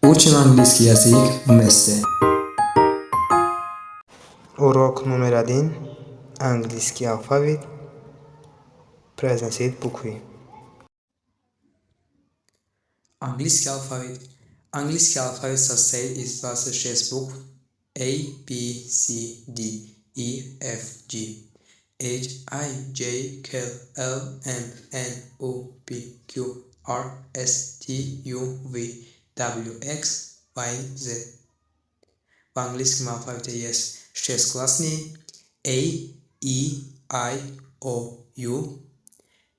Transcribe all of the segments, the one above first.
Учим английский язык вместе. Урок номер 1. Английский алфавит. Произносить буквы. Английский алфавит состоит из 26 букв A, B, C, D, E, F, G, H, I, J, K, L, M, N, O, P, Q, R, S, T, U, V, W, X, Y, Z. В английском алфавите есть 6 гласных A, E, I, O, U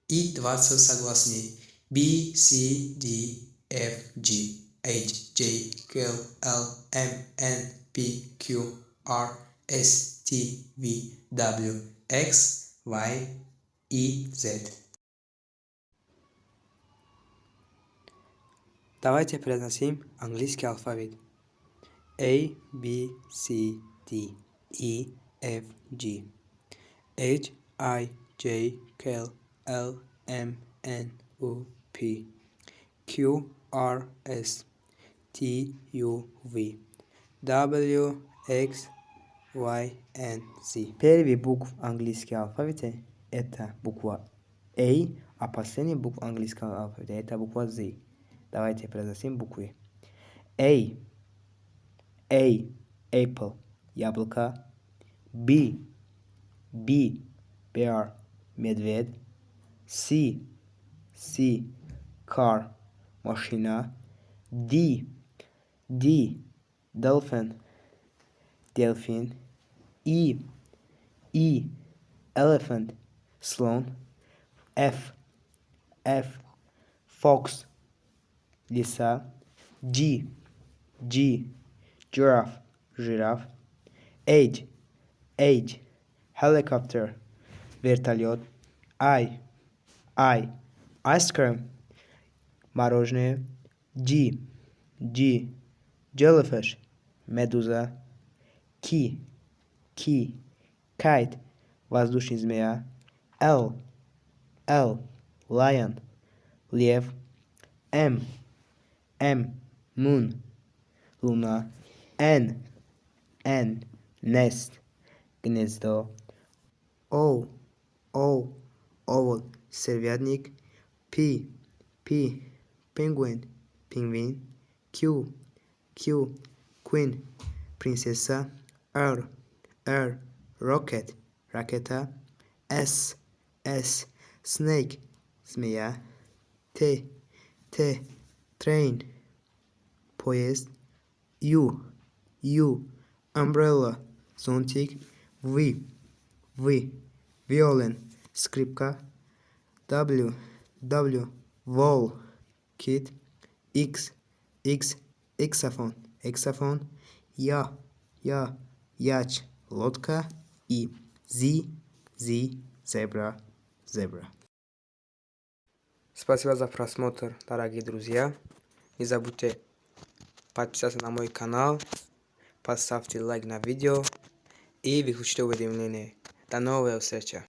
и 20 согласных B, C, D, F, G, H, J, K, L, M, N, P, Q, R, S, T, V, W, X, Y и Z. Давайте произносим английский алфавит. A, B, C, D, E, F, G, H, I, J, K, L, M, N, O, P, Q, R, S, T, U, V, W, X, Y, N, Z. Первый букв английского алфавита это буква A, а последняя буква английского алфавита это буква Z. Давайте произносим буквы. A, apple, яблоко. B, bear, медведь. C, car, машина. D, dolphin, дельфин. E, elephant, слон. F, fox, лиса. G, giraffe, жираф. H, helicopter, вертолет. I, ice cream, мороженое. G, jellyfish, медуза. K, kite, воздушная змея. L, lion, лев. M, moon, луна. N, nest, гнездо. O, овод, сервятник. P, penguin, пингвин. Q, queen, принцесса. R, rocket, ракета. S, snake, змея. T, train, поезд. U, umbrella, зонтик. V, violin, скрипка. W, wall, кит. X, hexaphone. Яч, лодка. И Z, зебра. Спасибо за просмотр, дорогие друзья. Не забудьте подписаться на мой канал, поставьте лайк на видео и выключите уведомления. До новой встречи.